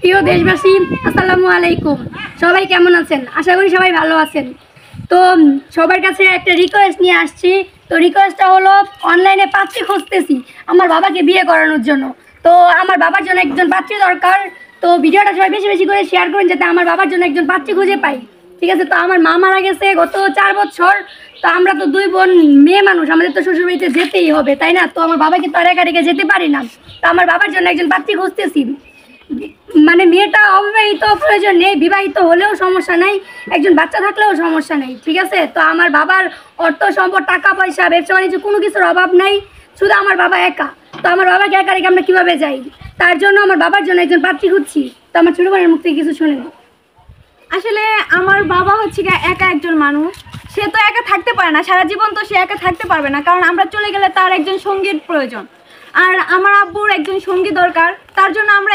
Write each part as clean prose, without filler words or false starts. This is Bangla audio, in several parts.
প্রিয় দেশবাসী, আসসালামু আলাইকুম। সবাই কেমন আছেন? আশা করি সবাই ভালো আছেন। তো সবার কাছে একটা রিকোয়েস্ট নিয়ে আসছি। তো রিকোয়েস্টটা হলো, অনলাইনে পাত্রী খুঁজতেছি আমার বাবাকে বিয়ে করানোর জন্য। তো আমার বাবার জন্য একজন পাত্রী দরকার। তো ভিডিওটা সবাই বেশি বেশি করে শেয়ার করেন যাতে আমার বাবার জন্য একজন পাত্রী খুঁজে পাই। ঠিক আছে? তো আমার মা মারা গেছে গত 4 বছর। তো আমরা তো 2 বোন মেয়ে মানুষ, আমাদের তো শ্বশুরবাড়িতে যেতেই হবে, তাই না? তো আমার বাবাকে তো আর একা রেখে যেতে পারি না। তো আমার বাবার জন্য একজন পাত্রী খুঁজতেছি। মানে মেয়েটা অবিবাহিত প্রয়োজন নেই, বিবাহিত হলেও সমস্যা নাই, একজন বাচ্চা থাকলেও সমস্যা নেই। ঠিক আছে? তো আমার বাবার অর্থ সম্পদ, টাকা পয়সা, ব্যবসা বাণিজ্য কোনো কিছুর অভাব নাই, শুধু আমার বাবা একা। তো আমার বাবাকে একা রেখে আমরা কীভাবে যাই? তার জন্য আমার বাবার জন্য একজন পাত্রী খুঁজছি। তো আমার ছোটো বোনের মুখ থেকে কিছু শুনে। আসলে আমার বাবা হচ্ছে একা একজন মানুষ, সে তো একা থাকতে পারে না, সারা জীবন তো সে একা থাকতে পারবে না, কারণ আমরা চলে গেলে তার একজন সঙ্গীর প্রয়োজন। আর আমার আব্বুর একজন সঙ্গী দরকার, তার জন্য আমরা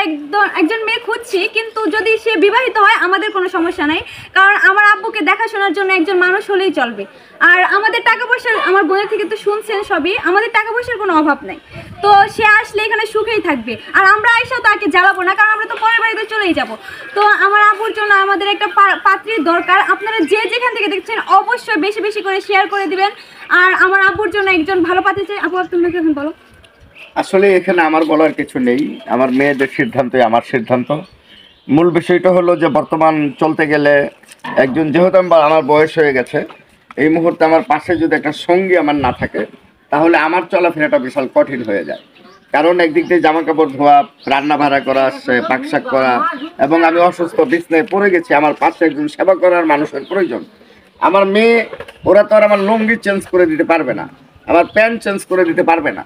একজন মেয়ে খুঁজছি। কিন্তু যদি সে বিবাহিত হয় আমাদের কোনো সমস্যা নাই, কারণ আমার আব্বুকে দেখাশোনার জন্য একজন মানুষ হলেই চলবে। আর আমাদের টাকা পয়সার, আমার বোনের থেকে তো শুনছেন সবই, আমাদের টাকা পয়সার কোনো অভাব নেই। তো সে আসলে এখানে সুখেই থাকবে, আর আমরা এসেও তাকে জ্বালাবো না, কারণ আমরা তো পরের বাড়িতে চলেই যাব। তো আমার আব্বুর জন্য আমাদের একটা পাত্রীর দরকার। আপনারা যে যেখান থেকে দেখছেন অবশ্যই বেশি বেশি করে শেয়ার করে দিবেন। আর আমার আব্বুর জন্য একজন ভালো পাত্রী চাই। আপু, তুমি এখন বলো। আসলে এখানে আমার বলার কিছু নেই, আমার মেয়েদের সিদ্ধান্তই আমার সিদ্ধান্ত। মূল বিষয়টা হলো যে বর্তমান চলতে গেলে একজন, যেহেতু আমার বয়স হয়ে গেছে, এই মুহূর্তে আমার পাশে যদি একটা সঙ্গী আমার না থাকে তাহলে আমার চলাফেরাটা বিশাল কঠিন হয়ে যায়। কারণ একদিক দিয়ে জামা কাপড় ধোয়া, রান্না ভাড়া করা, পাকশাক করা, এবং আমি অসুস্থ বিছনায় পড়ে গেছি, আমার পাশে একজন সেবা করার মানুষের প্রয়োজন। আমার মেয়ে, ওরা তো আর আমার লুঙ্গি চেঞ্জ করে দিতে পারবে না, আমার প্যান্ট চেঞ্জ করে দিতে পারবে না।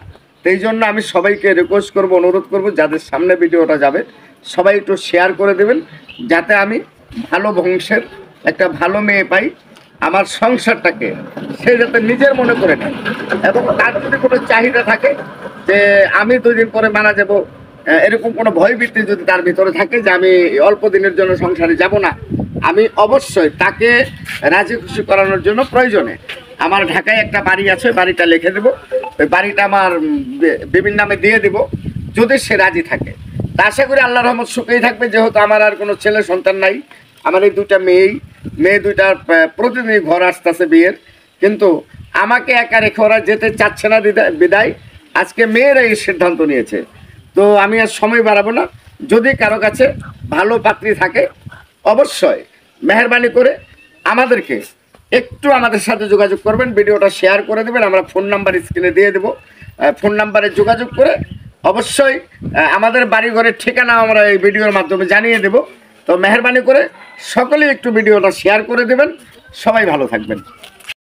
এই জন্য আমি সবাইকে রিকোয়েস্ট করব, অনুরোধ করব, যাদের সামনে ভিডিওটা যাবে সবাই একটু শেয়ার করে দেবেন, যাতে আমি ভালো বংশের একটা ভালো মেয়ে পাই। আমার সংসারটাকে সে যাতে নিজের মনে করে নেয়, এবং তার যদি কোনো চাহিদা থাকে যে আমি 2 দিন পরে মারা যাব, এরকম কোনো ভয়ভীতি যদি তার ভিতরে থাকে যে আমি অল্প দিনের জন্য সংসারে যাব না, আমি অবশ্যই তাকে রাজি খুশি করানোর জন্য প্রয়োজনে আমার ঢাকায় একটা বাড়ি আছে, বাড়িটা লিখে দেবো, ওই বাড়িটা আমার বিভিন্ন নামে দিয়ে দেবো, যদি সে রাজি থাকে। তা আশা করি আল্লাহর রহমত সুখেই থাকবে। যেহেতু আমার আর কোনো ছেলে সন্তান নাই, আমার এই 2টা মেয়ে 2টার প্রতিদিনই ঘর আসতেছে বিয়ের, কিন্তু আমাকে একা রেখে ওরা যেতে চাচ্ছে না বিদায় আজকে মেয়েরা এই সিদ্ধান্ত নিয়েছে। তো আমি আর সময় বাড়াবো না, যদি কারো কাছে ভালো পাত্রী থাকে অবশ্যই মেহেরবানি করে আমাদেরকে একটু আমাদের সাথে যোগাযোগ করবেন, ভিডিওটা শেয়ার করে দেবেন, আমরা ফোন নাম্বার স্ক্রিনে দিয়ে দেবো। ফোন নাম্বারে যোগাযোগ করে অবশ্যই আমাদের বাড়িঘরের ঠিকানা আমরা এই ভিডিওর মাধ্যমে জানিয়ে দেব। তো মেহেরবানি করে সকলেই একটু ভিডিওটা শেয়ার করে দেবেন। সবাই ভালো থাকবেন।